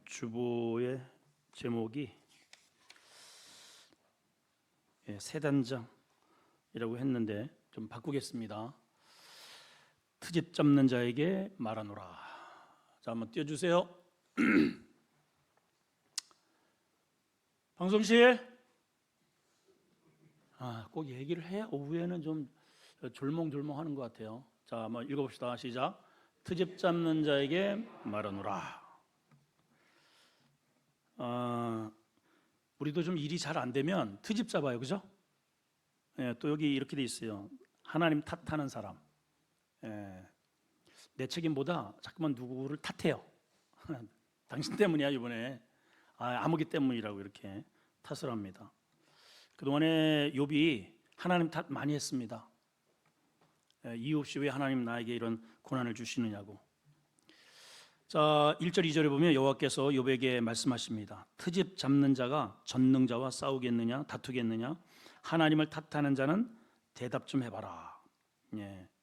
주보의 제목이 세단장이라고 했는데 좀 바꾸겠습니다. 트집 잡는 자에게 말하노라. 자, 한번 띄워주세요. 방송실. 꼭 얘기를 해야 오후에는 좀 졸몽졸몽하는 것 같아요. 자, 한번 읽어봅시다. 시작. 트집 잡는 자에게 말하노라. 우리도 좀 일이 잘 안 되면 트집 잡아요, 그죠? 또 여기 이렇게 돼 있어요. 하나님 탓하는 사람. 내 책임보다 자꾸만 누구를 탓해요. 당신 때문이야 이번에. 아무기 때문이라고 이렇게 탓을 합니다. 그동안에 욥이 하나님 탓 많이 했습니다. 이유 없이 왜 하나님 나에게 이런 고난을 주시느냐고. 자, 1절 2절에 보면 여호와께서 욥에게 말씀하십니다. 트집 잡는 자가 전능자와 싸우겠느냐 다투겠느냐, 하나님을 탓하는 자는 대답 좀 해봐라.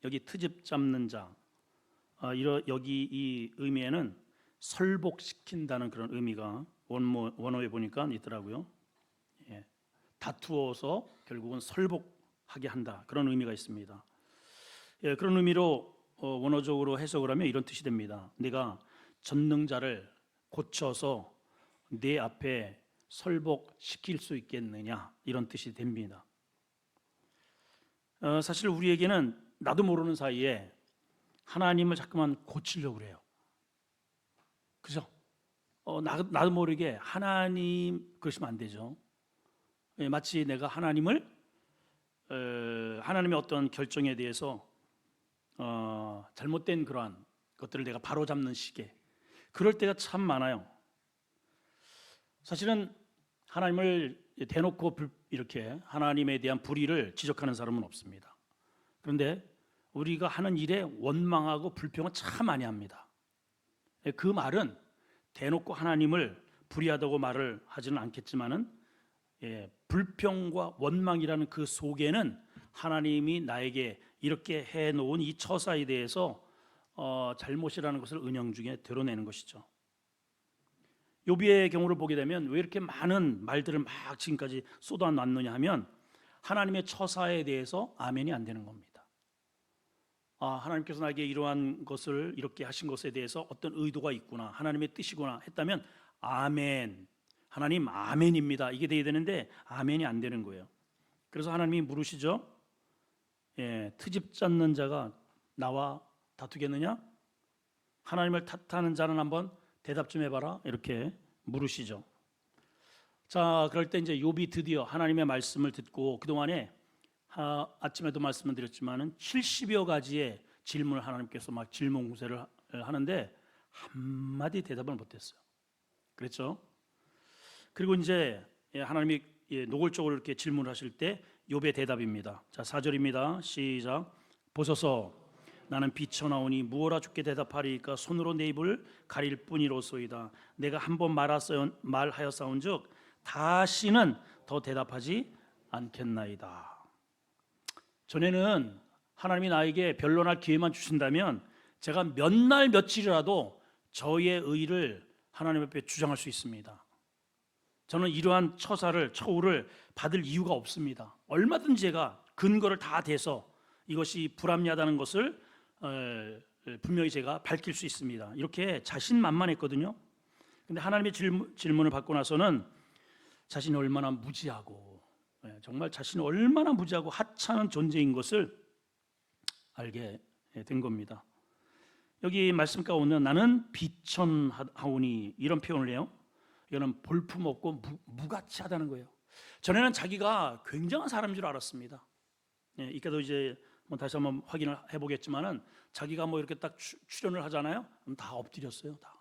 여기 트집 잡는 자, 여기 이 의미에는 설복시킨다는 그런 의미가 원어에 보니까 있더라고요. 다투어서 결국은 설복하게 한다, 그런 의미가 있습니다. 그런 의미로 원어적으로 해석을 하면 이런 뜻이 됩니다. 내가 전능자를 고쳐서 내 앞에 설복시킬 수 있겠느냐, 이런 뜻이 됩니다. 사실 우리에게는 나도 모르는 사이에 하나님을 자꾸만 고치려고 그래요. 그죠? 나도 모르게 하나님 그러시면 안 되죠. 마치 내가 하나님의 어떤 결정에 대해서 잘못된 그러한 것들을 내가 바로잡는 식의, 그럴 때가 참 많아요. 사실은 하나님을 대놓고 이렇게 하나님에 대한 불의를 지적하는 사람은 없습니다. 그런데 우리가 하는 일에 원망하고 불평을 참 많이 합니다. 그 말은 대놓고 하나님을 불의하다고 말을 하지는 않겠지만은, 불평과 원망이라는 그 속에는 하나님이 나에게 이렇게 해놓은 이 처사에 대해서 잘못이라는 것을 은연중에 드러내는 것이죠. 욥의 경우를 보게 되면 왜 이렇게 많은 말들을 막 지금까지 쏟아놨느냐 하면, 하나님의 처사에 대해서 아멘이 안 되는 겁니다. 하나님께서 나에게 이러한 것을 이렇게 하신 것에 대해서 어떤 의도가 있구나, 하나님의 뜻이구나 했다면 아멘, 하나님 아멘입니다, 이게 돼야 되는데 아멘이 안 되는 거예요. 그래서 하나님이 물으시죠. 트집 잡는 자가 나와 다투겠느냐? 하나님을 탓하는 자는 한번 대답 좀 해봐라, 이렇게 물으시죠. 자, 그럴 때 이제 욥이 드디어 하나님의 말씀을 듣고, 그동안에 아침에도 말씀을 드렸지만은 70여 가지의 질문을 하나님께서 막 질문 공세를 하는데 한마디 대답을 못했어요. 그랬죠? 그리고 이제 하나님이 노골적으로 이렇게 질문을 하실 때 욥의 대답입니다. 자, 4절입니다. 시작. 보소서, 나는 비쳐나오니 무어라 주께 대답하리이까 손으로 내 입을 가릴 뿐이로소이다. 내가 한번 말하였사온즉 다시는 더 대답하지 않겠나이다. 전에는 하나님이 나에게 변론할 기회만 주신다면 제가 몇 날 며칠이라도 저의 의를 하나님 앞에 주장할 수 있습니다. 저는 이러한 처우를 받을 이유가 없습니다. 얼마든지 제가 근거를 다 대서 이것이 불합리하다는 것을 분명히 제가 밝힐 수 있습니다. 이렇게 자신만만했거든요. 근데 하나님의 질문을 받고 나서는 자신이 얼마나 무지하고, 정말 자신이 얼마나 무지하고 하찮은 존재인 것을 알게 된 겁니다. 여기 말씀 가운데 나는 비천하오니, 이런 표현을 해요. 이거는 볼품없고 무가치하다는 거예요. 전에는 자기가 굉장한 사람인 줄 알았습니다. 이때도 이제 다시 한번 확인을 해보겠지만은, 자기가 이렇게 딱 출연을 하잖아요. 그럼 다 엎드렸어요. 다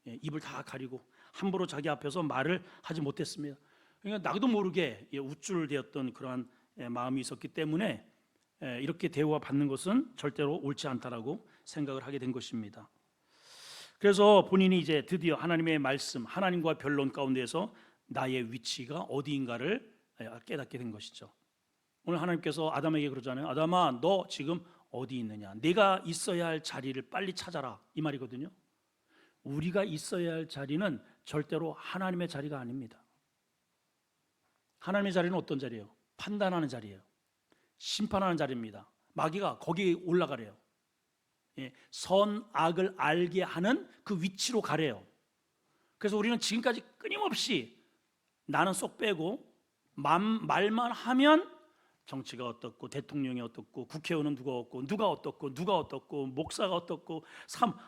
입을 다 가리고 함부로 자기 앞에서 말을 하지 못했습니다. 그러니까 나도 모르게 우쭐되었던 그러한 마음이 있었기 때문에 이렇게 대우가 받는 것은 절대로 옳지 않다라고 생각을 하게 된 것입니다. 그래서 본인이 이제 드디어 하나님의 말씀, 하나님과 변론 가운데서 나의 위치가 어디인가를 깨닫게 된 것이죠. 오늘 하나님께서 아담에게 그러잖아요. 아담아, 너 지금 어디 있느냐? 네가 있어야 할 자리를 빨리 찾아라, 이 말이거든요. 우리가 있어야 할 자리는 절대로 하나님의 자리가 아닙니다. 하나님의 자리는 어떤 자리예요? 판단하는 자리예요. 심판하는 자리입니다. 마귀가 거기에 올라가래요. 선악을 알게 하는 그 위치로 가래요. 그래서 우리는 지금까지 끊임없이 나는 쏙 빼고 말만 하면 정치가 어떻고 대통령이 어떻고 국회의원은 누가 어떻고 목사가 어떻고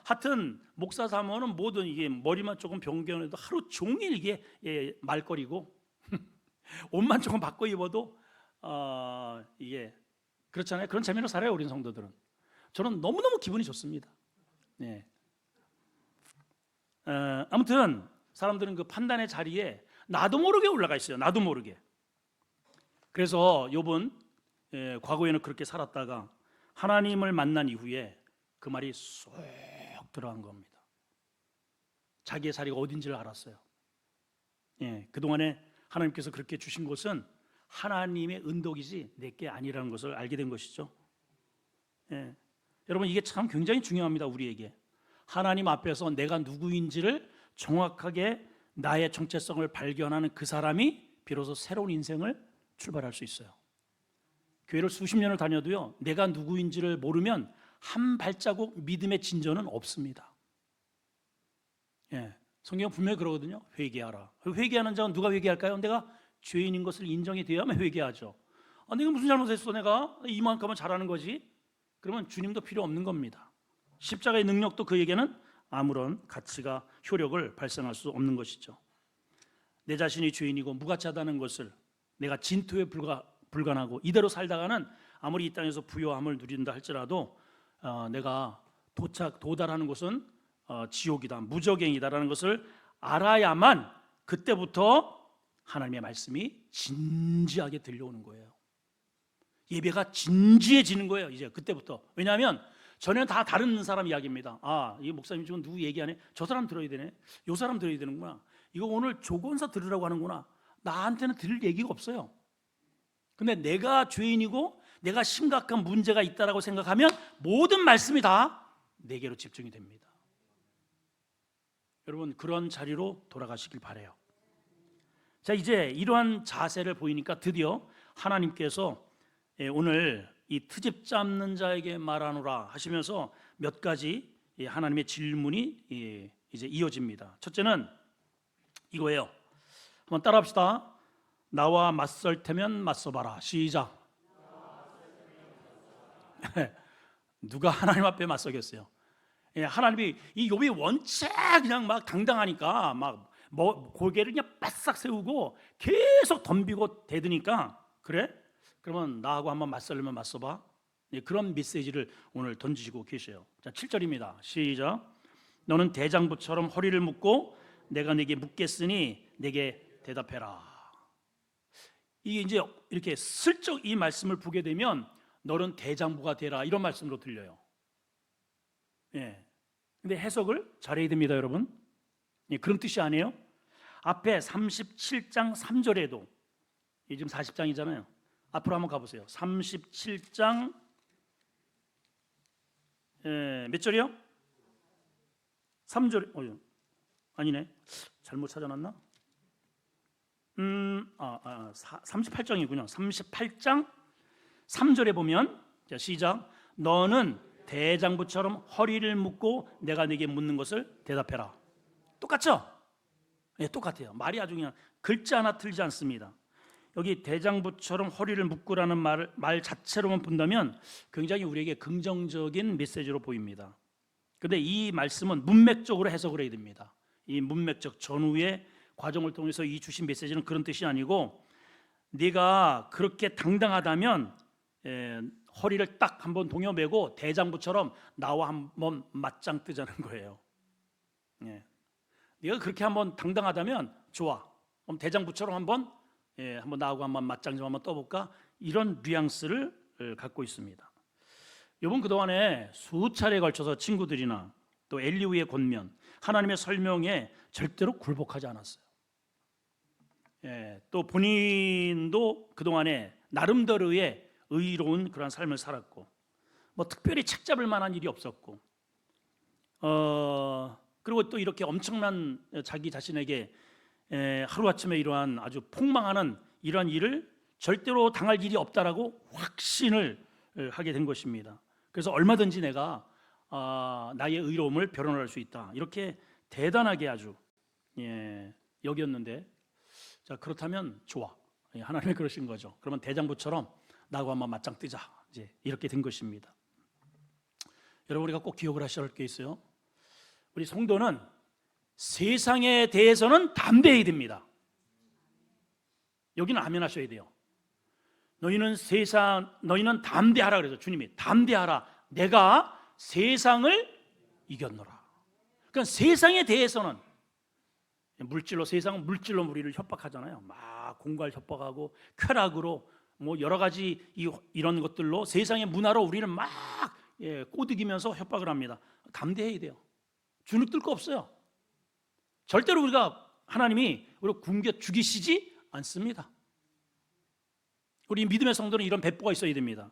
하여튼 목사 사모는 뭐든 이게 머리만 조금 변경해도 하루 종일 이게 말거리고 옷만 조금 바꿔 입어도 이게 그렇잖아요. 그런 재미로 살아요, 우리 성도들은. 저는 너무너무 기분이 좋습니다. 네. 아무튼 사람들은 그 판단의 자리에 나도 모르게 올라가 있어요. 나도 모르게. 그래서 욥은 과거에는 그렇게 살았다가 하나님을 만난 이후에 그 말이 쏙 들어간 겁니다. 자기의 자리가 어딘지를 알았어요. 그동안에 하나님께서 그렇게 주신 것은 하나님의 은덕이지 내게 아니라는 것을 알게 된 것이죠. 여러분, 이게 참 굉장히 중요합니다. 우리에게 하나님 앞에서 내가 누구인지를 정확하게 나의 정체성을 발견하는 그 사람이 비로소 새로운 인생을 출발할 수 있어요. 교회를 수십 년을 다녀도요, 내가 누구인지를 모르면 한 발자국 믿음의 진전은 없습니다. 성경은 분명히 그러거든요. 회개하라. 회개하는 자는 누가 회개할까요? 내가 죄인인 것을 인정이 되어야만 회개하죠. 내가 무슨 잘못했어? 내가 이만큼은 잘하는 거지. 그러면 주님도 필요 없는 겁니다. 십자가의 능력도 그에게는 아무런 가치가 효력을 발생할 수 없는 것이죠. 내 자신이 죄인이고 무가치하다는 것을 내가 진토에 불과하고 이대로 살다가는 아무리 이 땅에서 부요함을 누린다 할지라도 내가 도달하는 곳은 지옥이다, 무저갱이다라는 것을 알아야만 그때부터 하나님의 말씀이 진지하게 들려오는 거예요. 예배가 진지해지는 거예요. 이제 그때부터. 왜냐하면 전에는 다 다른 사람 이야기입니다. 이 목사님 지금 누구 얘기하네? 저 사람 들어야 되네. 요 사람 들어야 되는구나. 이거 오늘 조건사 들으라고 하는구나. 나한테는 들을 얘기가 없어요. 근데 내가 죄인이고 내가 심각한 문제가 있다라고 생각하면 모든 말씀이 다 내게로 집중이 됩니다. 여러분, 그런 자리로 돌아가시길 바라요. 자, 이제 이러한 자세를 보이니까 드디어 하나님께서 오늘 이 트집 잡는 자에게 말하노라 하시면서 몇 가지 하나님의 질문이 이제 이어집니다. 첫째는 이거예요. 한번 따라합시다. 나와 맞설 테면 맞서봐라. 시작. 누가 하나님 앞에 맞서겠어요? 하나님이 이 욥이 원체 그냥 막 당당하니까 막 고개를 그냥 바싹 세우고 계속 덤비고 대드니까 그래? 그러면 나하고 한번 맞설려면 맞서봐. 그런 메시지를 오늘 던지시고 계셔요. 자, 7절입니다. 시작. 너는 대장부처럼 허리를 묶고 내가 네게 묻겠으니 내게 대답해라. 이게 이제 이렇게 슬쩍 이 말씀을 보게 되면 너는 대장부가 되라 이런 말씀으로 들려요. 근데 해석을 잘해야 됩니다, 여러분. 그런 뜻이 아니에요. 앞에 37장 3절에도 지금 40장이잖아요. 앞으로 한번 가보세요. 37장 몇 절이요? 3절. 아니네. 잘못 찾아놨나? 38장이군요. 38장 3절에 보면 자, 시작. 너는 대장부처럼 허리를 묶고 내가 네게 묻는 것을 대답해라. 똑같죠? 똑같아요. 말이 아주 그냥 글자 하나 틀리지 않습니다. 여기 대장부처럼 허리를 묶으라는 말 자체로만 본다면 굉장히 우리에게 긍정적인 메시지로 보입니다. 그런데 이 말씀은 문맥적으로 해석을 해야 됩니다. 이 문맥적 전후의 과정을 통해서 이 주신 메시지는 그런 뜻이 아니고 네가 그렇게 당당하다면 허리를 딱 한번 동여매고 대장부처럼 나와 한번 맞짱 뜨자는 거예요. 네가 그렇게 한번 당당하다면 좋아. 그럼 대장부처럼 한번 나하고 한번 맞짱 좀 한번 떠볼까? 이런 뉘앙스를 갖고 있습니다. 이번 그동안에 수차례에 걸쳐서 친구들이나 또 엘리후의 권면, 하나님의 설명에 절대로 굴복하지 않았어요. 또 본인도 그동안에 나름대로의 의로운 그런 삶을 살았고 뭐 특별히 책 잡을 만한 일이 없었고 그리고 또 이렇게 엄청난 자기 자신에게 하루아침에 이러한 아주 폭망하는 이러한 일을 절대로 당할 일이 없다라고 확신을 하게 된 것입니다. 그래서 얼마든지 내가 나의 의로움을 변론할 수 있다, 이렇게 대단하게 아주 여겼는데, 자, 그렇다면 좋아, 하나님이 그러신 거죠. 그러면 대장부처럼 나하고 한번 맞짱 뜨자, 이제 이렇게 된 것입니다. 여러분, 우리가 꼭 기억을 하셔야 할 게 있어요. 우리 성도는 세상에 대해서는 담대해야 됩니다. 여기는 아멘 하셔야 돼요. 너희는 담대하라 그래서 주님이 담대하라, 내가 세상을 이겼노라. 그러니까 세상에 대해서는, 세상은 물질로 우리를 협박하잖아요. 막 공갈 협박하고 쾌락으로 뭐 여러 가지 이런 것들로, 세상의 문화로 우리는 막 꼬드기면서 협박을 합니다. 담대해야 돼요. 주눅들 거 없어요. 절대로 하나님이 우리를 굶겨 죽이시지 않습니다. 우리 믿음의 성도는 이런 배포가 있어야 됩니다.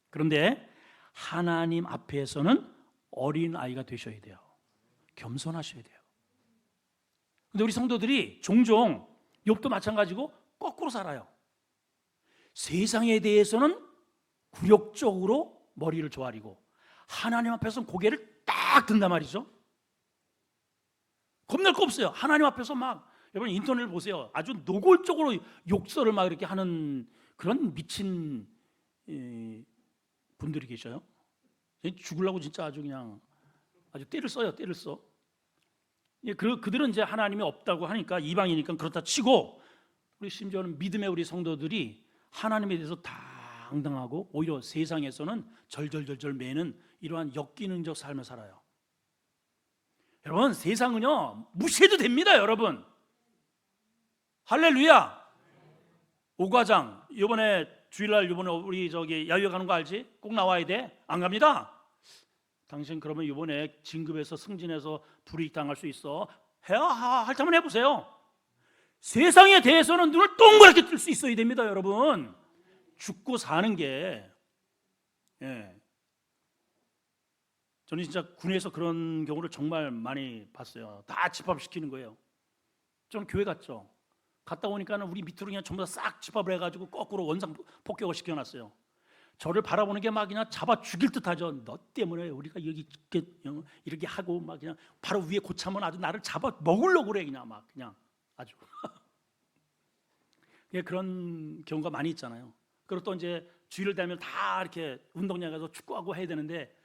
그런데 하나님 앞에서는 어린 아이가 되셔야 돼요. 겸손하셔야 돼요. 근데 우리 성도들이 종종, 욥도 마찬가지고 거꾸로 살아요. 세상에 대해서는 굴욕적으로 머리를 조아리고 하나님 앞에서는 고개를 딱 든단 말이죠. 겁날 거 없어요. 하나님 앞에서 막, 여러분 인터넷을 보세요. 아주 노골적으로 욕설을 막 이렇게 하는 그런 미친 분들이 계셔요. 죽으려고 진짜 아주 그냥 아주 때를 써요. 때를 써. 그들은 이제 하나님이 없다고 하니까, 이방이니까 그렇다 치고, 우리 심지어는 믿음의 우리 성도들이 하나님에 대해서 당당하고 오히려 세상에서는 절절절절 매는 이러한 역기능적 삶을 살아요. 여러분, 세상은요 무시해도 됩니다. 여러분, 할렐루야. 오과장 이번에 주일날 우리 야유회 가는 거 알지? 꼭 나와야 돼. 안 갑니다. 당신 그러면 이번에 진급해서 승진해서 불이익 당할 수 있어. 한번 해보세요. 세상에 대해서는 눈을 동그랗게 뜰 수 있어야 됩니다. 여러분, 죽고 사는 게, 저는 진짜 군에서 그런 경우를 정말 많이 봤어요. 다 집합시키는 거예요. 저는 교회 갔죠. 갔다 오니까는 우리 밑으로 그냥 전부 다 싹 집합을 해가지고 거꾸로 원상 폭격을 시켜놨어요. 저를 바라보는 게 막 그냥 잡아 죽일 듯하죠. 너 때문에 우리가 여기 이렇게 하고 막 그냥 바로 위에 고참은 아주 나를 잡아 먹으려고 그래. 그냥 막 그냥 아주 그런 경우가 많이 있잖아요. 그리고 또 이제 주일을 되면 다 이렇게 운동장 가서 축구하고 해야 되는데,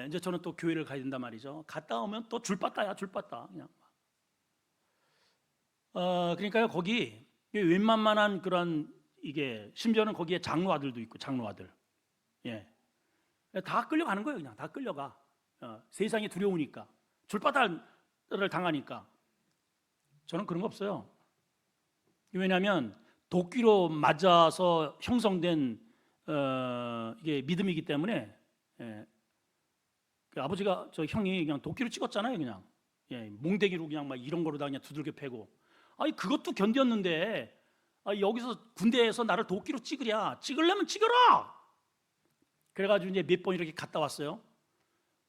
이제 저는 또 교회를 가야 된단 말이죠. 갔다 오면 또 줄빠따야, 줄빠따 그냥. 그러니까요, 거기 웬만한 그런, 이게 심지어는 거기에 장로 아들도 있고, 장로 아들, 다 끌려가는 거예요. 그냥 다 끌려가. 세상이 두려우니까, 줄바다를 당하니까. 저는 그런 거 없어요. 왜냐하면 도끼로 맞아서 형성된 이게 믿음이기 때문에, 그 아버지가, 저 형이 그냥 도끼로 찍었잖아요. 그냥 몽대기로 그냥 막 이런 거로 다 그냥 두들겨 패고, 그것도 견뎠는데, 여기서 군대에서 나를 도끼로 찍으려면 찍어라. 그래가지고 이제 몇 번 이렇게 갔다 왔어요.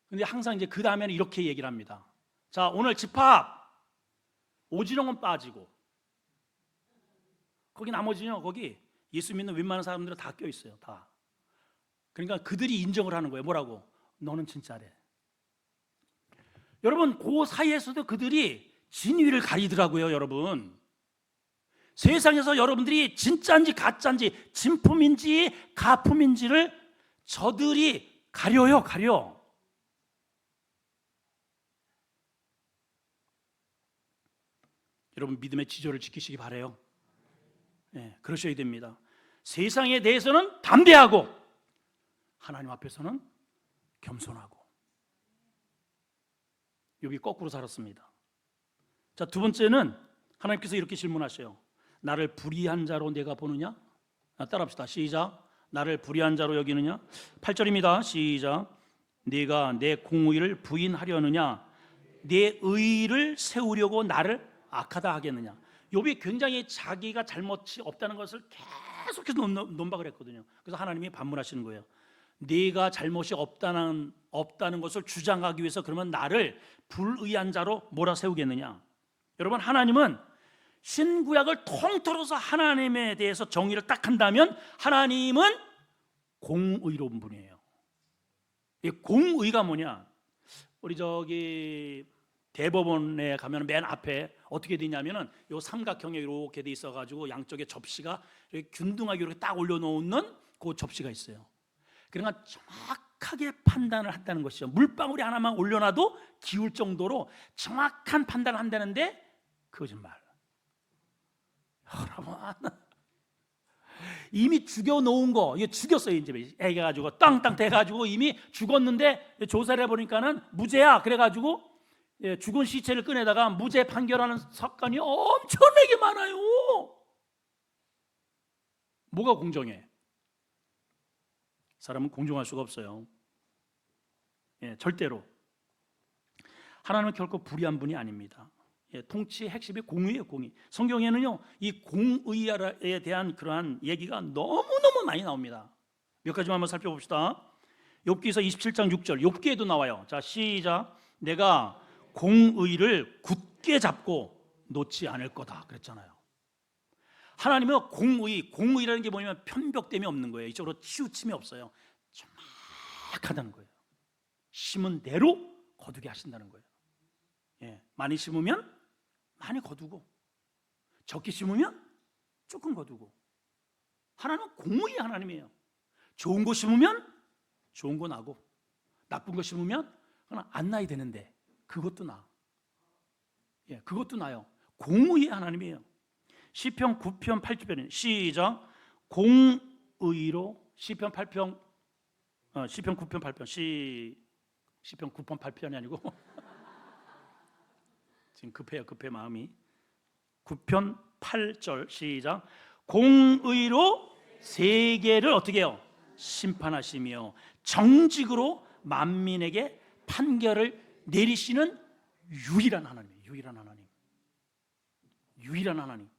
근데 항상 이제 그 다음에는 이렇게 얘기를 합니다. 자, 오늘 집합 오지랖은 빠지고, 거기 나머지는요, 거기 예수 믿는 웬만한 사람들은 다 껴 있어요. 다. 그러니까 그들이 인정을 하는 거예요. 뭐라고? 너는 진짜래. 여러분, 그 사이에서도 그들이 진위를 가리더라고요. 여러분, 세상에서 여러분들이 진짜인지 가짜인지, 진품인지 가품인지를 저들이 가려. 여러분, 믿음의 지조를 지키시기 바라요. 그러셔야 됩니다. 세상에 대해서는 담대하고 하나님 앞에서는 겸손하고. 여기 거꾸로 살았습니다. 자, 두 번째는 하나님께서 이렇게 질문하셔요. 나를 불의한 자로 내가 보느냐? 따라합시다. 시작. 나를 불의한 자로 여기느냐? 8절입니다. 시작. 네가 내 공의를 부인하려느냐? 내 의를 세우려고 나를 악하다 하겠느냐? 욥이 굉장히 자기가 잘못이 없다는 것을 계속해서 논박을 했거든요. 그래서 하나님이 반문하시는 거예요. 네가 잘못이 없다는 것을 주장하기 위해서 그러면 나를 불의한 자로 몰아세우겠느냐? 여러분, 하나님은 신구약을 통틀어서 하나님에 대해서 정의를 딱 한다면 하나님은 공의로운 분이에요. 이 공의가 뭐냐? 우리 저기 대법원에 가면 맨 앞에 어떻게 되냐면은 요 삼각형에 이렇게 돼 있어 가지고 양쪽에 접시가 이렇게 균등하게 이렇게 딱 올려놓는 그 접시가 있어요. 그러니까 정확하게 판단을 한다는 것이죠. 물방울이 하나만 올려놔도 기울 정도로 정확한 판단을 한다는데 거짓말. 여러분, 이미 죽여놓은 거, 이게 죽였어요. 이제 해가지고 땅땅 대가지고 이미 죽었는데 조사를 해보니까는 무죄야. 그래가지고 죽은 시체를 꺼내다가 무죄 판결하는 사건이 엄청나게 많아요. 뭐가 공정해? 사람은 공정할 수가 없어요. 절대로. 하나님은 결코 불의한 분이 아닙니다. 통치의 핵심이 공의예요. 공의. 성경에는요, 이 공의에 대한 그러한 얘기가 너무너무 많이 나옵니다. 몇 가지만 한번 살펴봅시다. 욥기서 27장 6절, 욥기에도 나와요. 자, 시작. 내가 공의를 굳게 잡고 놓지 않을 거다 그랬잖아요. 하나님은 공의라는 게 뭐냐면 편벽됨이 없는 거예요. 이쪽으로 치우침이 없어요. 정확하다는 거예요. 심은 대로 거두게 하신다는 거예요. 많이 심으면 많이 거두고, 적게 심으면 조금 거두고. 하나님은 공의의 하나님이에요. 좋은 거 심으면 좋은 거 나고, 나쁜 거 심으면 그건 안 나야 되는데 그것도 나. 그것도 나요. 공의의 하나님이에요. 시편 9편 8편 시작. 공의로 시편 8편 시편 9편 8편 시편 9편 8편이 아니고 지금 급해 마음이. 9편 8절 시작. 공의로 세계를 어떻게 해요? 심판하시며 정직으로 만민에게 판결을 내리시는 유일한 하나님이에요. 유일한 하나님.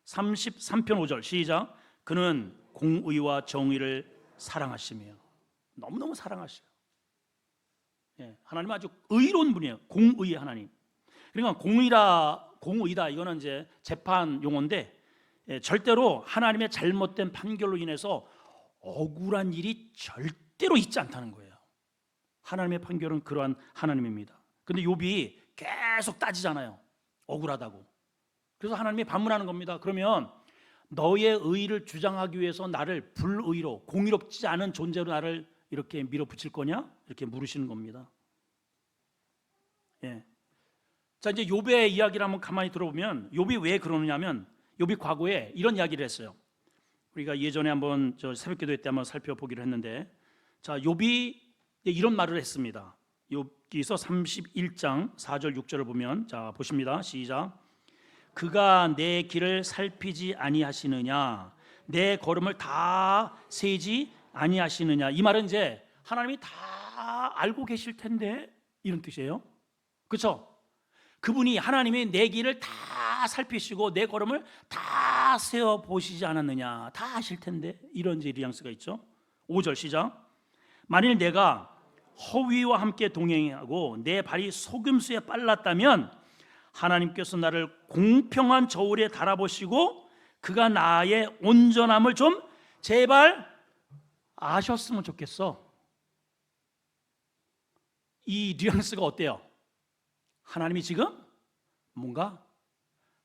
33편 5절 시작. 그는 공의와 정의를 사랑하시며. 너무너무 사랑하셔요. 하나님은 아주 의로운 분이에요. 공의의 하나님. 그러니까 공의다 이거는 이제 재판 용어인데, 절대로 하나님의 잘못된 판결로 인해서 억울한 일이 절대로 있지 않다는 거예요. 하나님의 판결은 그러한 하나님입니다. 근데 욥이 계속 따지잖아요. 억울하다고. 그래서 하나님이 반문하는 겁니다. 그러면 너의 의를 주장하기 위해서 나를 불의로, 공의롭지 않은 존재로 나를 이렇게 밀어붙일 거냐? 이렇게 물으시는 겁니다. 자, 이제 욥의 이야기를 한번 가만히 들어보면 욥이 왜 그러느냐면, 욥이 과거에 이런 이야기를 했어요. 우리가 예전에 한번 저 새벽기도 때 한번 살펴보기로 했는데, 자, 욥이 이런 말을 했습니다. 욥기서 31장 4절 6절을 보면, 자, 보십니다. 시작. 그가 내 길을 살피지 아니하시느냐, 내 걸음을 다 세지 아니하시느냐. 이 말은 이제 하나님이 다 알고 계실 텐데 이런 뜻이에요. 그렇죠? 그분이, 하나님이 내 길을 다 살피시고 내 걸음을 다 세어 보시지 않았느냐, 다 아실 텐데, 이런 이제 뉘앙스가 있죠. 5절 시작. 만일 내가 허위와 함께 동행하고 내 발이 속임수에 빨랐다면 하나님께서 나를 공평한 저울에 달아보시고 그가 나의 온전함을 좀 제발 아셨으면 좋겠어. 이 뉘앙스가 어때요? 하나님이 지금 뭔가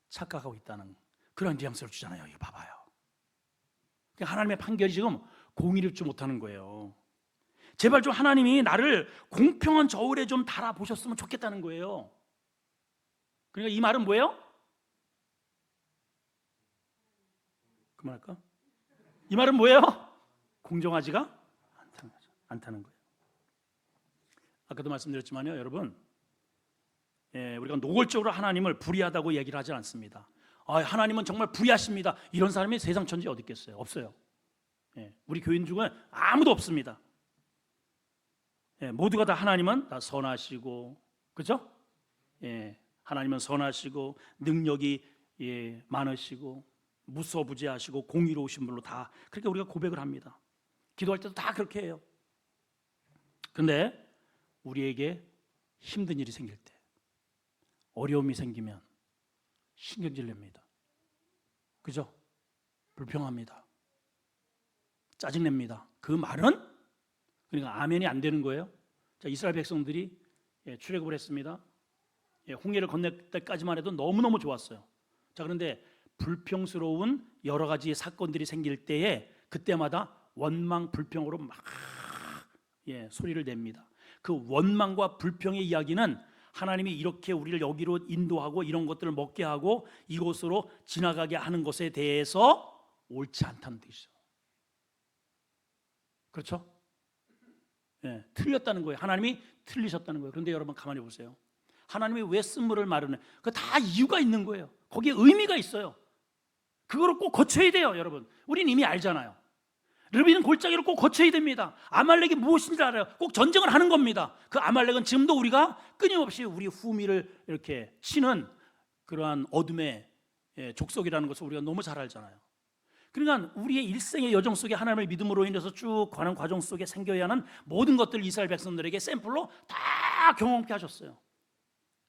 착각하고 있다는 그런 뉘앙스를 주잖아요. 이거 봐봐요. 하나님의 판결이 지금 공의롭지 못하는 거예요. 제발 좀 하나님이 나를 공평한 저울에 좀 달아보셨으면 좋겠다는 거예요. 그러니까 이 말은 뭐예요? 그만할까? 이 말은 뭐예요? 공정하지가 않다는 거예요. 아까도 말씀드렸지만요, 여러분, 우리가 노골적으로 하나님을 불의하다고 얘기를 하지 않습니다. 하나님은 정말 불의하십니다, 이런 사람이 세상 천지에 어디 있겠어요? 없어요. 우리 교인 중에 아무도 없습니다. 모두가 다 하나님은 다 선하시고, 그렇죠? 하나님은 선하시고 능력이 많으시고 무소부재하시고 공의로우신 분으로 다 그렇게 우리가 고백을 합니다. 기도할 때도 다 그렇게 해요. 근데 우리에게 힘든 일이 생길 때, 어려움이 생기면 신경질 냅니다. 그죠? 불평합니다. 짜증냅니다. 그 말은 그러니까 아멘이 안 되는 거예요. 자, 이스라엘 백성들이 출애굽을 했습니다. 홍해를 건널 때까지만 해도 너무너무 좋았어요. 자, 그런데 불평스러운 여러 가지 사건들이 생길 때에 그때마다 원망 불평으로 막 소리를 냅니다. 그 원망과 불평의 이야기는 하나님이 이렇게 우리를 여기로 인도하고 이런 것들을 먹게 하고 이곳으로 지나가게 하는 것에 대해서 옳지 않다는 뜻이죠. 그렇죠? 틀렸다는 거예요. 하나님이 틀리셨다는 거예요. 그런데 여러분 가만히 보세요. 하나님이 왜 쓴물을 마르는? 그 다 이유가 있는 거예요. 거기에 의미가 있어요. 그거를 꼭 거쳐야 돼요, 여러분. 우린 이미 알잖아요. 르비는 골짜기를 꼭 거쳐야 됩니다. 아말렉이 무엇인지 알아요. 꼭 전쟁을 하는 겁니다. 그 아말렉은 지금도 우리가 끊임없이 우리 후미를 이렇게 치는 그러한 어둠의 족속이라는 것을 우리가 너무 잘 알잖아요. 그러니까 우리의 일생의 여정 속에 하나님을 믿음으로 인해서 쭉 가는 과정 속에 생겨야 하는 모든 것들을 이스라엘 백성들에게 샘플로 다 경험케 하셨어요.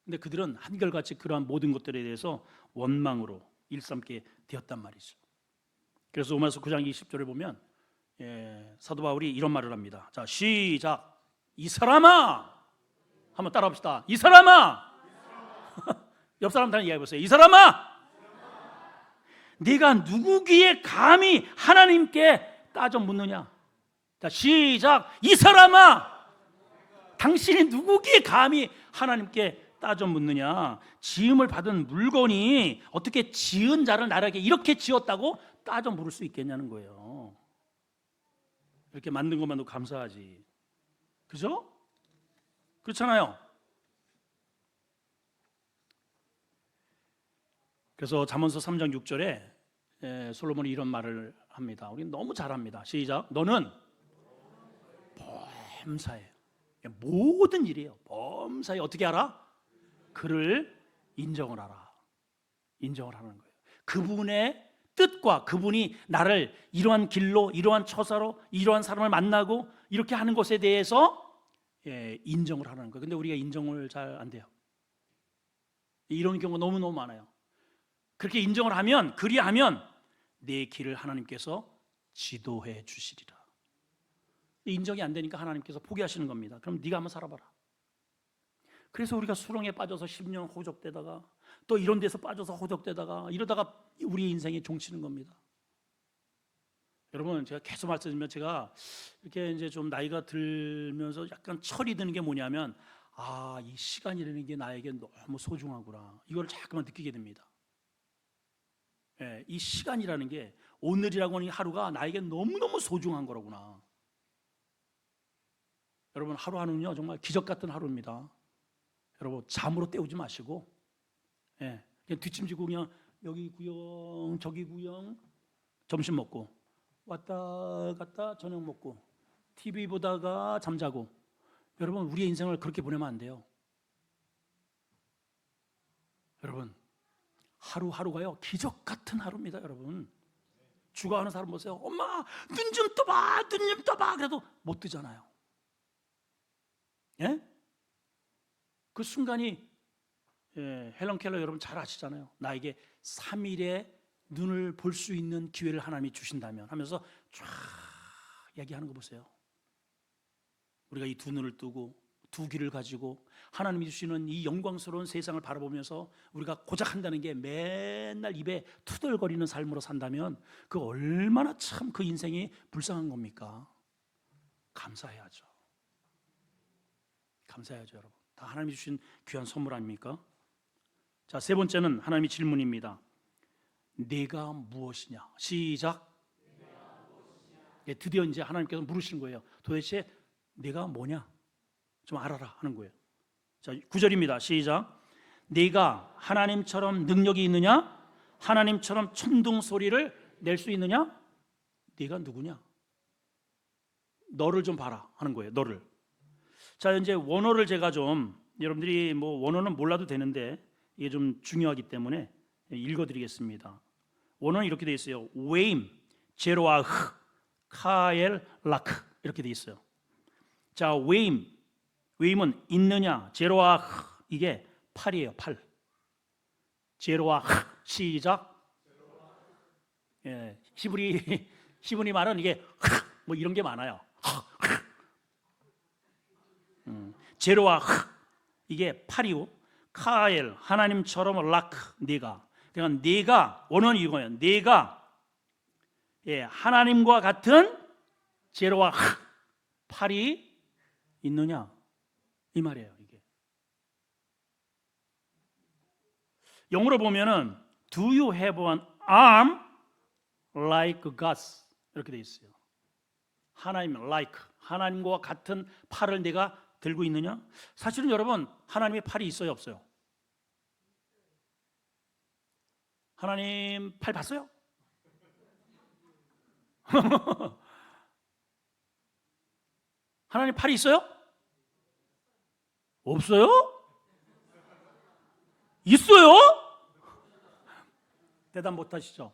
근데 그들은 한결같이 그러한 모든 것들에 대해서 원망으로 일삼게 되었단 말이죠. 그래서 로마서 9장 20절에 보면 사도 바울이 이런 말을 합니다. 자, 시작. 이 사람아, 한번 따라 합시다. 이 사람아. 옆 사람한테 이야기해 보세요. 이 사람아, 네가 누구 귀에 감히 하나님께 따져 묻느냐? 자, 시작. 이 사람아, 당신이 누구 귀에 감히 하나님께 따져 묻느냐? 지음을 받은 물건이 어떻게 지은 자를 나라에게 이렇게 지었다고 따져 물을 수 있겠냐는 거예요. 이렇게 만든 것만도 감사하지. 그죠? 그렇잖아요. 그래서 잠언서 3장 6절에 솔로몬이 이런 말을 합니다. 우리는 너무 잘합니다. 시작. 너는 범사에 모든 일이에요. 범사에 어떻게 알아? 그를 인정을 하라. 인정을 하는 거예요. 그분의 뜻과 그분이 나를 이러한 길로, 이러한 처사로, 이러한 사람을 만나고 이렇게 하는 것에 대해서 인정을 하는 거예요. 근데 우리가 인정을 잘 안 돼요. 이런 경우가 너무너무 많아요. 그렇게 인정을 하면, 그리하면 내 길을 하나님께서 지도해 주시리라. 인정이 안 되니까 하나님께서 포기하시는 겁니다. 그럼 네가 한번 살아봐라. 그래서 우리가 수렁에 빠져서 10년 호적되다가 또 이런 데서 빠져서 호적되다가 이러다가 우리 인생이 종치는 겁니다. 여러분, 제가 계속 말씀드리면 제가 이렇게 이제 좀 나이가 들면서 약간 철이 드는 게 뭐냐면, 이 시간이라는 게 나에게 너무 소중하구나. 이걸 자꾸만 느끼게 됩니다. 이 시간이라는 게, 오늘이라고 하는 하루가 나에게 너무너무 소중한 거라구나. 여러분, 하루하루는요 정말 기적 같은 하루입니다. 여러분, 잠으로 때우지 마시고 그냥 뒷짐지고 그냥 여기 구영 저기 구영, 점심 먹고 왔다 갔다 저녁 먹고 TV 보다가 잠자고. 여러분, 우리의 인생을 그렇게 보내면 안 돼요. 여러분, 하루하루가요 기적 같은 하루입니다. 여러분, 죽어가는 사람 보세요. 엄마 눈 좀 떠봐, 눈 좀 떠봐. 그래도 못 뜨잖아요. 그 순간이 헬런 켈러 여러분 잘 아시잖아요. 나에게 3일의 눈을 볼 수 있는 기회를 하나님이 주신다면 하면서 쫙 얘기하는 거 보세요. 우리가 이 두 눈을 뜨고 두 귀를 가지고 하나님이 주시는 이 영광스러운 세상을 바라보면서 우리가 고작 한다는 게 맨날 입에 투덜거리는 삶으로 산다면 그 얼마나 참 그 인생이 불쌍한 겁니까? 감사해야죠. 감사해야죠, 여러분. 다 하나님이 주신 귀한 선물 아닙니까? 자, 세 번째는 하나님의 질문입니다. 내가 무엇이냐? 시작. 드디어 이제 하나님께서 물으시는 거예요. 도대체 내가 뭐냐? 좀 알아라 하는 거예요. 자, 9절입니다. 시작. 네가 하나님처럼 능력이 있느냐? 하나님처럼 천둥 소리를 낼 수 있느냐? 네가 누구냐? 너를 좀 봐라 하는 거예요. 너를. 자, 이제 원어를 제가 좀, 여러분들이 뭐 원어는 몰라도 되는데 이게 좀 중요하기 때문에 읽어드리겠습니다. 원어는 이렇게 돼 있어요. 웨임, 제로아흐, 카엘, 라크 이렇게 돼 있어요. 자, 웨임은 있느냐, 제로와 이게 팔이에요. 팔. 제로와 시작. 예, 히브리 말은 이게 뭐 이런 게 많아요. 제로와 이게 팔이고, 카엘 하나님처럼 락 네가. 그러니까 네가 원어는 이거예요. 네가 하나님과 같은 제로와 팔이 있느냐 이 말이에요. 이게 영어로 보면은 Do you have an arm like God's? 이렇게 돼 있어요. 하나님 like 하나님과 같은 팔을 내가 들고 있느냐? 사실은 여러분 하나님의 팔이 있어요, 없어요? 하나님 팔 봤어요? 하나님 팔이 있어요? 없어요? 있어요? 대답 못 하시죠?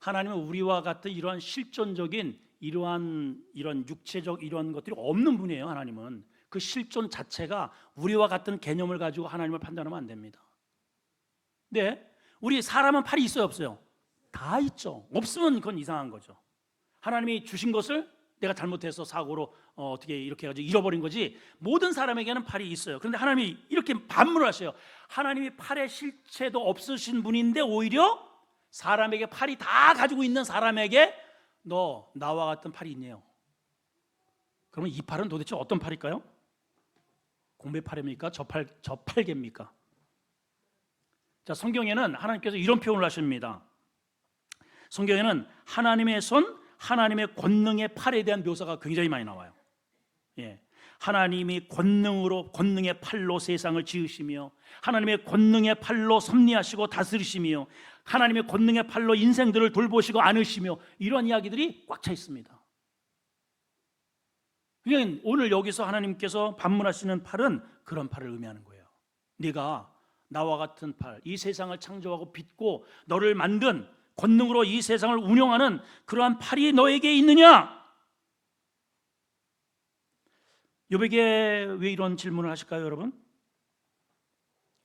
하나님은 우리와 같은 이러한 실존적인 이런 육체적 이런 것들이 없는 분이에요. 하나님은 그 실존 자체가 우리와 같은 개념을 가지고 하나님을 판단하면 안 됩니다. 네, 우리 사람은 팔이 있어요, 없어요? 다 있죠. 없으면 그건 이상한 거죠. 하나님이 주신 것을 내가 잘못해서 사고로 어떻게 이렇게 해가지고 잃어버린 거지. 모든 사람에게는 팔이 있어요. 그런데 하나님이 이렇게 반문을 하셔요. 하나님이 팔의 실체도 없으신 분인데 오히려 사람에게 팔이 다 가지고 있는 사람에게 너 나와 같은 팔이 있네요. 그러면 이 팔은 도대체 어떤 팔일까요? 공배팔입니까? 저팔계입니까? 자, 성경에는 하나님께서 이런 표현을 하십니다. 성경에는 하나님의 손, 하나님의 권능의 팔에 대한 묘사가 굉장히 많이 나와요. 예. 하나님이 권능의 팔로 세상을 지으시며 하나님의 권능의 팔로 섭리하시고 다스리시며 하나님의 권능의 팔로 인생들을 돌보시고 안으시며 이런 이야기들이 꽉 차 있습니다. 그러니까 오늘 여기서 하나님께서 반문하시는 팔은 그런 팔을 의미하는 거예요. 네가 나와 같은 팔, 이 세상을 창조하고 빚고 너를 만든 권능으로 이 세상을 운영하는 그러한 팔이 너에게 있느냐? 욥에게 왜 이런 질문을 하실까요, 여러분?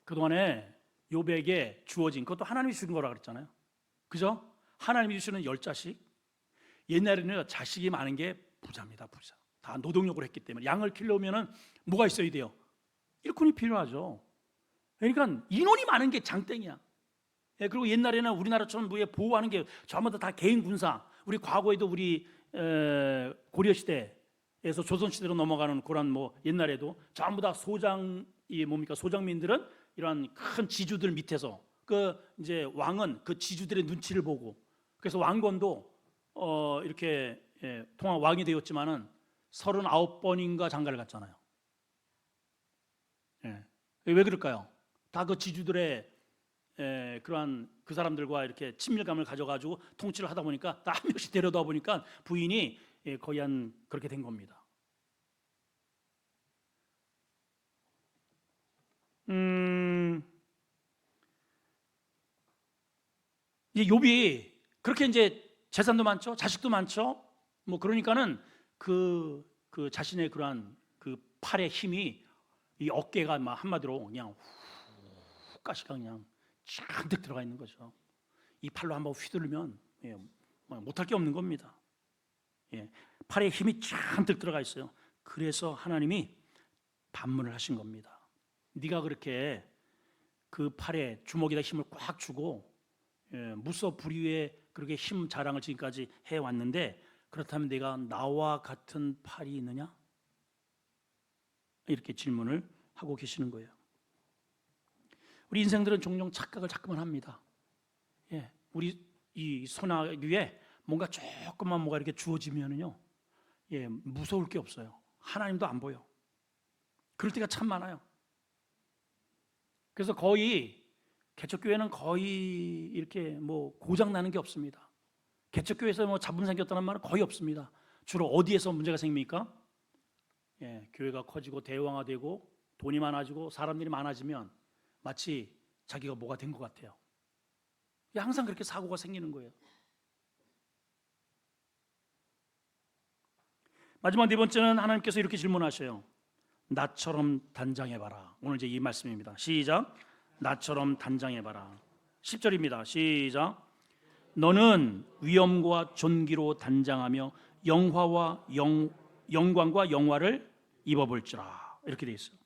그동안에 욥에게 주어진 그것도 하나님이 주신 거라 그랬잖아요. 그죠? 하나님이 주시는 10자식. 옛날에는 자식이 많은 게 부자입니다, 부자. 다 노동력으로 했기 때문에 양을 키려면은 뭐가 있어야 돼요? 일꾼이 필요하죠. 그러니까 인원이 많은 게 장땡이야. 예, 그리고 옛날에는 우리나라처럼 뭐에 보호하는 게 전부 다 개인 군사. 우리 과거에도 우리 고려 시대에서 조선 시대로 넘어가는 그런 뭐 옛날에도 전부 다 소장민들은 이러한 큰 지주들 밑에서 그 이제 왕은 그 지주들의 눈치를 보고 그래서 왕건도 이렇게 통합 왕이 되었지만은 39번인가 장가를 갔잖아요. 예. 왜 그럴까요? 다 그 지주들의 그러한 그 사람들과 이렇게 친밀감을 가져가지고 통치를 하다 보니까 다 한 명씩 데려다 보니까 부인이 거의 한 그렇게 된 겁니다. 이제 욥이 그렇게 이제 재산도 많죠, 자식도 많죠. 뭐 그러니까는 그 자신의 그러한 그 팔의 힘이 이 어깨가 막 한마디로 그냥 훅 가시가 그냥 잔뜩 들어가 있는 거죠. 이 팔로 한번 휘두르면 못할 게 없는 겁니다. 예, 팔에 힘이 잔뜩 들어가 있어요. 그래서 하나님이 반문을 하신 겁니다. 네가 그렇게 그 팔에 주먹에다 힘을 꽉 주고 무소불위의 그렇게 힘 자랑을 지금까지 해왔는데 그렇다면 내가 나와 같은 팔이 있느냐? 이렇게 질문을 하고 계시는 거예요. 우리 인생들은 종종 착각을 자꾸만 합니다. 예, 우리 이 소나귀에 뭔가 조금만 뭐가 이렇게 주어지면은요, 무서울 게 없어요. 하나님도 안 보여. 그럴 때가 참 많아요. 그래서 거의 개척교회는 거의 이렇게 뭐 고장 나는 게 없습니다. 개척교회에서 뭐 잡음 생겼다는 말은 거의 없습니다. 주로 어디에서 문제가 생깁니까? 교회가 커지고 대왕화되고 돈이 많아지고 사람들이 많아지면 마치 자기가 뭐가 된 것 같아요. 항상 그렇게 사고가 생기는 거예요. 마지막 네 번째는 하나님께서 이렇게 질문하셔요. 나처럼 단장해봐라. 오늘 이제 이 말씀입니다. 시작. 나처럼 단장해봐라. 10절입니다. 시작. 너는 위엄과 존귀로 단장하며 영광과 영화를 입어볼지라. 이렇게 되어 있어요.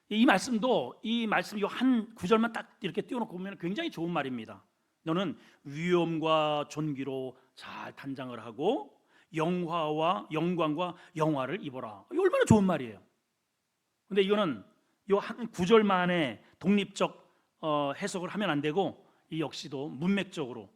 이 말씀도 이 한 구절만 딱 이렇게 띄워놓고 보면 굉장히 좋은 말입니다. 너는 위엄과 존귀로 잘 단장을 하고 영광과 영화를 입어라. 이거 얼마나 좋은 말이에요. 근데 이거는 이 한 구절만의 독립적 해석을 하면 안 되고 이 역시도 문맥적으로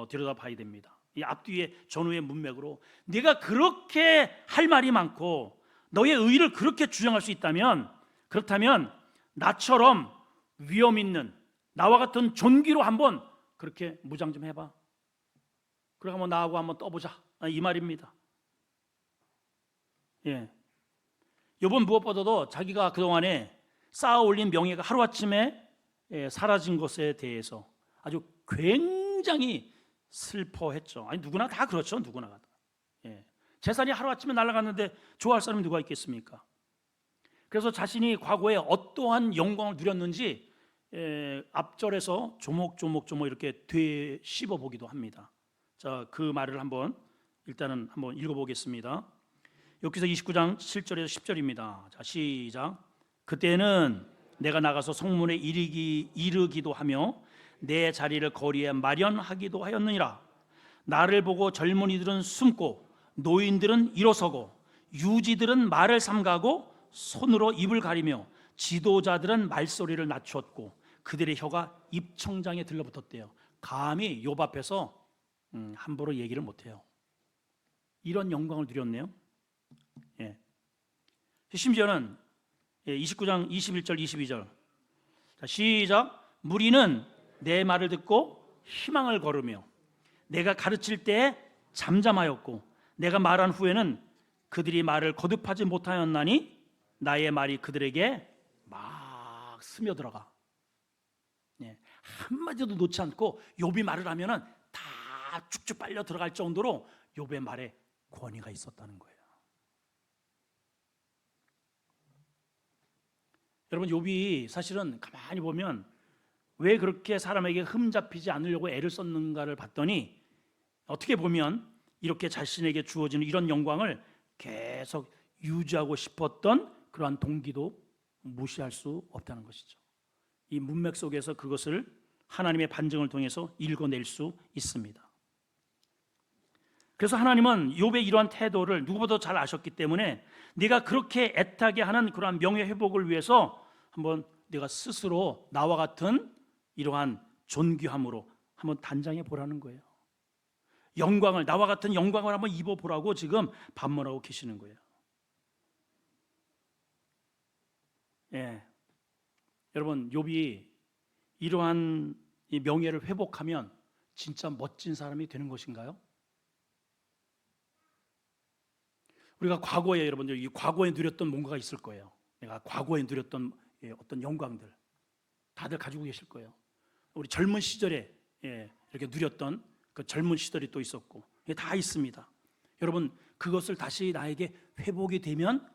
들여다봐야 됩니다. 이 앞뒤의 전후의 문맥으로 네가 그렇게 할 말이 많고 너의 의의를 그렇게 주장할 수 있다면, 그렇다면 나처럼 위엄 있는 나와 같은 존귀로 한번 그렇게 무장 좀 해봐. 그래 한번 나하고 한번 떠보자. 이 말입니다. 예. 이번 무엇보다도 자기가 그동안에 쌓아올린 명예가 하루아침에 사라진 것에 대해서 아주 굉장히 슬퍼했죠. 아니 누구나 다 그렇죠. 누구나 다. 예. 재산이 하루아침에 날아갔는데 좋아할 사람이 누가 있겠습니까? 그래서 자신이 과거에 어떠한 영광을 누렸는지 앞절에서 조목조목 이렇게 되씹어 보기도 합니다. 자, 그 말을 일단은 한번 읽어보겠습니다. 여기서 29장 7절에서 10절입니다. 자, 시작. 그때는 내가 나가서 성문에 이르기도 하며 내 자리를 거리에 마련하기도 하였느니라. 나를 보고 젊은이들은 숨고 노인들은 일어서고 유지들은 말을 삼가고 손으로 입을 가리며 지도자들은 말소리를 낮추었고 그들의 혀가 입청장에 들러붙었대요. 감히 욥 앞에서 함부로 얘기를 못해요. 이런 영광을 누렸네요. 예. 심지어는 29장 21절 22절. 자, 시작. 무리는 내 말을 듣고 희망을 거르며 내가 가르칠 때 잠잠하였고 내가 말한 후에는 그들이 말을 거듭하지 못하였나니 나의 말이 그들에게 막 스며들어가. 예. 한마디도 놓지 않고 욥이 말을 하면은 다 쭉쭉 빨려 들어갈 정도로 욥의 말에 권위가 있었다는 거예요. 여러분, 욥이 사실은 가만히 보면 왜 그렇게 사람에게 흠잡히지 않으려고 애를 썼는가를 봤더니 어떻게 보면 이렇게 자신에게 주어지는 이런 영광을 계속 유지하고 싶었던 그러한 동기도 무시할 수 없다는 것이죠. 이 문맥 속에서 그것을 하나님의 반증을 통해서 읽어낼 수 있습니다. 그래서 하나님은 욥의 이러한 태도를 누구보다 잘 아셨기 때문에 네가 그렇게 애타게 하는 그러한 명예 회복을 위해서 한번 네가 스스로 나와 같은 이러한 존귀함으로 한번 단장해 보라는 거예요. 영광을, 나와 같은 영광을 한번 입어보라고 지금 반문하고 계시는 거예요. 예. 여러분, 욥이 이러한 이 명예를 회복하면 진짜 멋진 사람이 되는 것인가요? 우리가 과거에, 여러분들 이 과거에 누렸던 뭔가가 있을 거예요. 내가 과거에 누렸던 어떤 영광들 다들 가지고 계실 거예요. 우리 젊은 시절에 이렇게 누렸던 그 젊은 시절이 또 있었고 다 있습니다. 여러분, 그것을 다시 나에게 회복이 되면,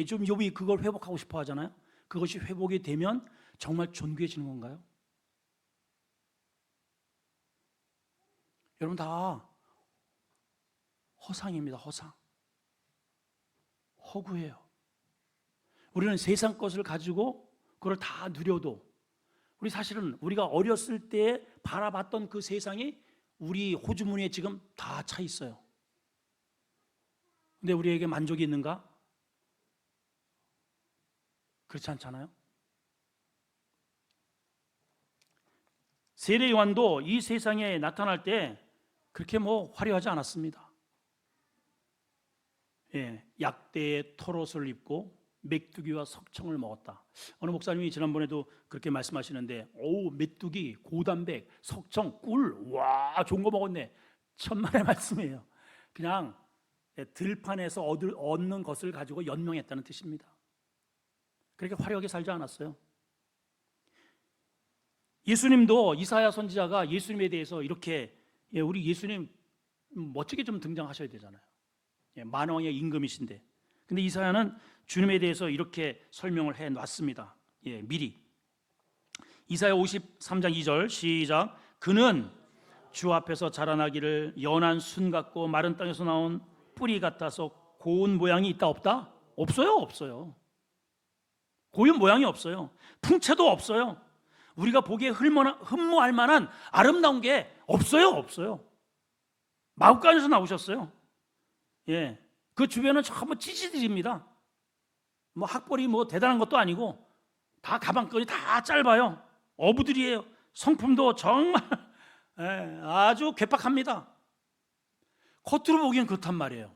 좀 욥이 그걸 회복하고 싶어 하잖아요. 그것이 회복이 되면 정말 존귀해지는 건가요? 여러분, 다 허상입니다. 허상. 허구예요. 우리는 세상 것을 가지고 그걸 다 누려도 우리 사실은 우리가 어렸을 때 바라봤던 그 세상이 우리 호주머니에 지금 다 차 있어요. 근데 우리에게 만족이 있는가? 그렇지 않잖아요. 세례 요한도 이 세상에 나타날 때 그렇게 화려하지 않았습니다. 약대의 털옷을 입고 메뚜기와 석청을 먹었다. 어느 목사님이 지난번에도 그렇게 말씀하시는데, 메뚜기, 고단백, 석청, 꿀, 와, 좋은 거 먹었네. 천만의 말씀이에요. 그냥 들판에서 얻는 것을 가지고 연명했다는 뜻입니다. 그렇게 화려하게 살지 않았어요. 예수님도, 이사야 선지자가 예수님에 대해서 이렇게, 우리 예수님 멋지게 좀 등장하셔야 되잖아요. 만왕의 임금이신데, 근데 이사야는 주님에 대해서 이렇게 설명을 해 놨습니다. 미리. 이사야 53장 2절 시작. 그는 주 앞에서 자라나기를 연한 순 같고 마른 땅에서 나온 뿌리 같아서 고운 모양이 있다 없다? 없어요. 없어요. 고운 모양이 없어요. 풍채도 없어요. 우리가 보기에 흠모할 만한 아름다운 게 없어요. 없어요. 마구간에서 나오셨어요. 그 주변은 전부 찌질입니다. 뭐 학벌이 뭐 대단한 것도 아니고 다 가방끈이 다 짧아요. 어부들이에요. 성품도 정말 아주 괴팍합니다. 겉으로 보기엔 그렇단 말이에요.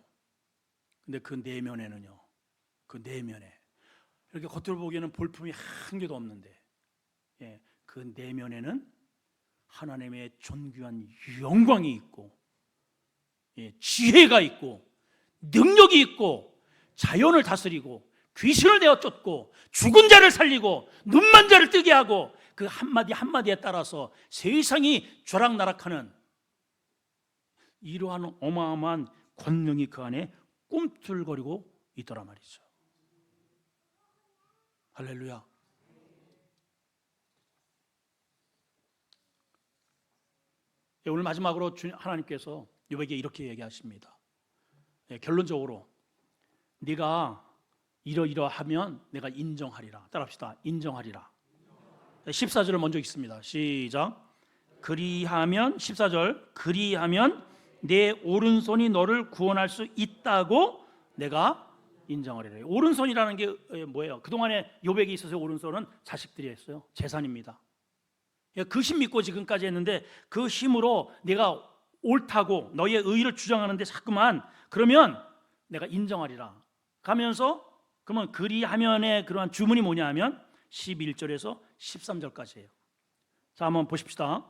근데 그 내면에는요, 그 내면에 이렇게 겉으로 보기에는 볼품이 한 개도 없는데 그 내면에는 하나님의 존귀한 영광이 있고 지혜가 있고 능력이 있고 자연을 다스리고 귀신을 내어 쫓고 죽은 자를 살리고 눈만 자를 뜨게 하고 그 한마디 한마디에 따라서 세상이 쥐락나락하는 이러한 어마어마한 권능이 그 안에 꿈틀거리고 있더라 말이죠. 할렐루야. 오늘 마지막으로 하나님께서 욥에게 이렇게 얘기하십니다. 결론적으로 네가 이러이러하면 내가 인정하리라. 따라합시다. 인정하리라. 14절을 먼저 읽습니다. 시작. 그리하면 14절 그리하면 내 오른손이 너를 구원할 수 있다고 내가 인정하리라. 오른손이라는 게 뭐예요? 그동안에 욥에게 있어서 오른손은 자식들이었어요. 재산입니다. 그 힘 믿고 지금까지 했는데 그 힘으로 내가 옳다고 너의 의의를 주장하는데 자꾸만 그러면 내가 인정하리라 가면서, 그러면 그리하면의 그러한 주문이 뭐냐 하면 11절에서 13절까지예요. 자, 한번 보십시다.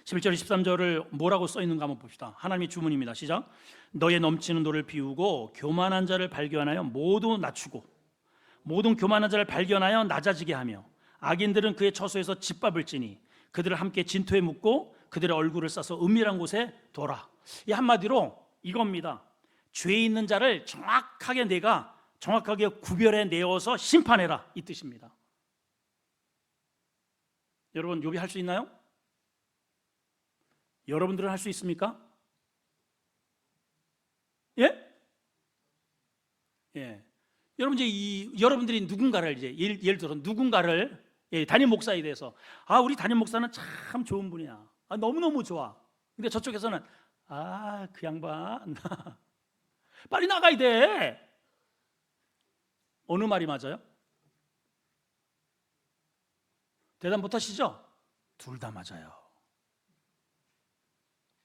11절 13절을 뭐라고 써 있는가 한번 봅시다. 하나님의 주문입니다. 시작. 너의 넘치는 돌을 비우고 교만한 자를 발견하여 모두 낮추고 모든 교만한 자를 발견하여 낮아지게 하며 악인들은 그의 처소에서 짓밟을지니 그들을 함께 진토에 묻고 그들의 얼굴을 싸서 은밀한 곳에 둬라. 이 한마디로 이겁니다. 죄 있는 자를 정확하게 내가 정확하게 구별해 내어서 심판해라, 이 뜻입니다. 여러분, 욥이 할 수 있나요? 여러분들은 할 수 있습니까? 여러분 여러분들이 누군가를 예를 들어 누군가를 담임 목사에 대해서 우리 담임 목사는 참 좋은 분이야. 너무너무 좋아. 근데 저쪽에서는 그 양반 빨리 나가야 돼. 어느 말이 맞아요? 대답 못 하시죠? 둘 다 맞아요.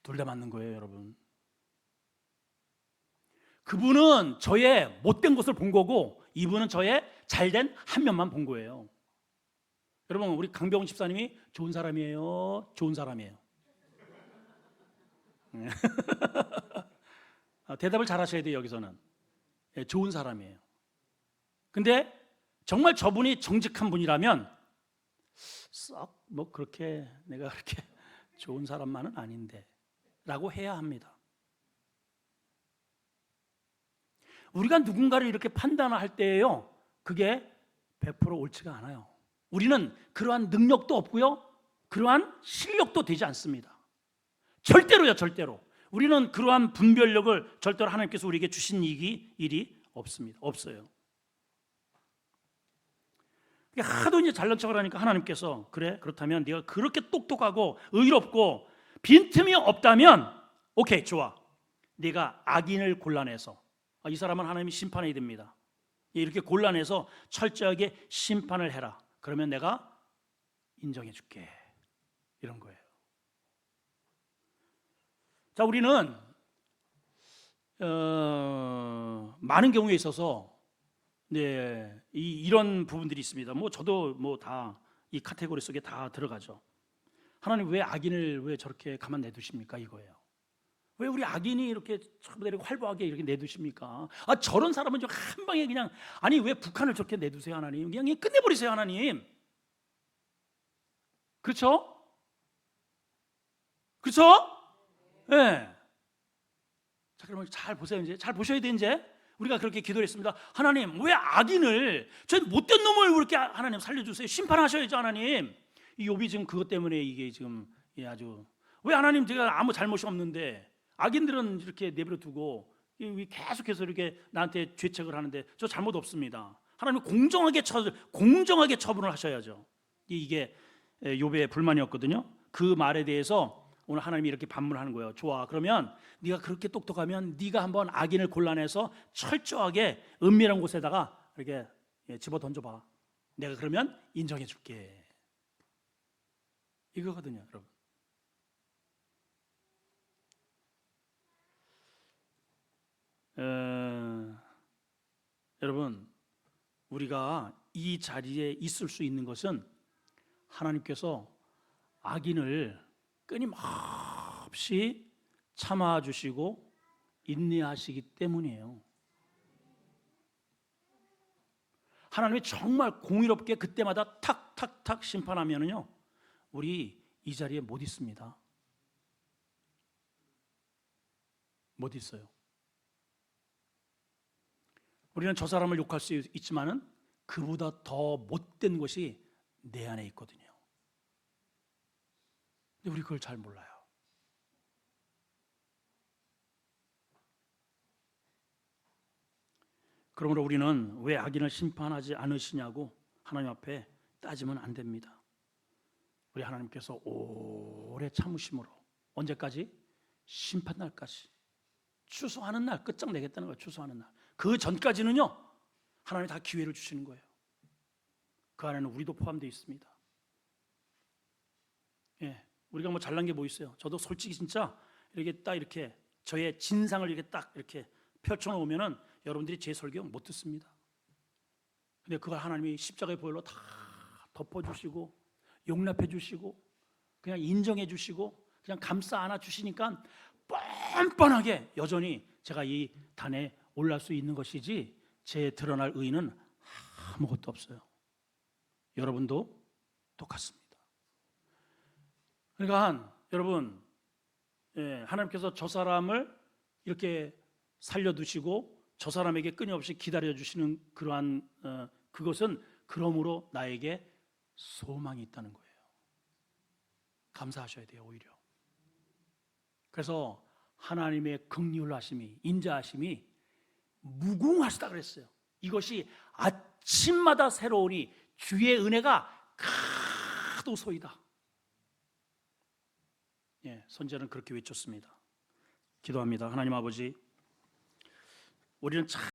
둘 다 맞는 거예요, 여러분. 그분은 저의 못된 것을 본 거고 이분은 저의 잘된 한 면만 본 거예요. 여러분, 우리 강병훈 집사님이 좋은 사람이에요? 좋은 사람이에요? 대답을 잘 하셔야 돼요, 여기서는. 좋은 사람이에요. 근데 정말 저분이 정직한 분이라면 썩 뭐 그렇게 내가 그렇게 좋은 사람만은 아닌데 라고 해야 합니다. 우리가 누군가를 이렇게 판단할 때에요, 그게 100% 옳지가 않아요. 우리는 그러한 능력도 없고요, 그러한 실력도 되지 않습니다. 절대로요, 절대로. 우리는 그러한 분별력을 절대로 하나님께서 우리에게 주신 일이 없습니다. 없어요. 하도 이제 잘난 척을 하니까 하나님께서 그래, 그렇다면 네가 그렇게 똑똑하고 의롭고 빈틈이 없다면 오케이, 좋아. 네가 악인을 골라내서 이 사람은 하나님이 심판해야 됩니다. 이렇게 골라내서 철저하게 심판을 해라. 그러면 내가 인정해 줄게. 이런 거예요. 자, 우리는 많은 경우에 있어서 이런 부분들이 있습니다. 저도 다 이 카테고리 속에 다 들어가죠. 하나님 왜 악인을 왜 저렇게 가만 내두십니까? 이거예요. 왜 우리 악인이 이렇게 활발하게 이렇게 내두십니까? 저런 사람은 좀 한 방에 그냥, 왜 북한을 저렇게 내두세요, 하나님? 그냥 끝내버리세요, 하나님. 그렇죠? 그렇죠? 네. 자, 그러면 잘 보세요. 이제 잘 보셔야 돼. 이제 우리가 그렇게 기도를 했습니다. 하나님, 왜 악인을, 저 못된 놈을 왜 이렇게 하나님 살려주세요. 심판하셔야죠, 하나님. 이 욥이 지금 그것 때문에 이게 지금 아주, 왜 하나님, 제가 아무 잘못이 없는데 악인들은 이렇게 내버려 두고 계속해서 이렇게 나한테 죄책을 하는데 저 잘못 없습니다. 하나님 공정하게 처분을 하셔야죠. 이게 욥의 불만이었거든요. 그 말에 대해서 오늘 하나님이 이렇게 반문하는 거예요. 좋아, 그러면 네가 그렇게 똑똑하면 네가 한번 악인을 골라내서 철저하게 은밀한 곳에다가 이렇게 집어 던져봐. 내가 그러면 인정해 줄게. 이거거든요, 여러분. 여러분, 우리가 이 자리에 있을 수 있는 것은 하나님께서 악인을 끊임없이 참아주시고 인내하시기 때문이에요. 하나님이 정말 공의롭게 그때마다 탁탁탁 심판하면은요, 우리 이 자리에 못 있습니다. 못 있어요. 우리는 저 사람을 욕할 수 있지만은 그보다 더 못된 것이 내 안에 있거든요. 근데 우리 그걸 잘 몰라요. 그러므로 우리는 왜 악인을 심판하지 않으시냐고 하나님 앞에 따지면 안 됩니다. 우리 하나님께서 오래 참으심으로 언제까지? 심판날까지, 추수하는 날, 끝장내겠다는 거예요. 추수하는 날. 그 전까지는요, 하나님이 다 기회를 주시는 거예요. 그 안에는 우리도 포함되어 있습니다. 예, 우리가 뭐 잘난 게 뭐 있어요? 저도 솔직히 진짜 이렇게 딱 이렇게 저의 진상을 이렇게 딱 이렇게 펼쳐놓으면은 여러분들이 제 설교 못 듣습니다. 근데 그걸 하나님이 십자가의 보혈로 다 덮어주시고 용납해 주시고 그냥 인정해 주시고 그냥 감싸 안아 주시니까 뻔뻔하게 여전히 제가 이 단에 올라갈 수 있는 것이지 제 드러날 의의는 아무것도 없어요. 여러분도 똑같습니다. 그러니까 여러분, 하나님께서 저 사람을 이렇게 살려두시고 저 사람에게 끊임없이 기다려주시는 그러한 그것은 그러므로 나에게 소망이 있다는 거예요. 감사하셔야 돼요. 오히려. 그래서 하나님의 긍휼하심이, 인자하심이 무궁하시다 그랬어요. 이것이 아침마다 새로우니 주의 은혜가 가도소이다. 선지자는 그렇게 외쳤습니다. 기도합니다. 하나님 아버지, 우리는 참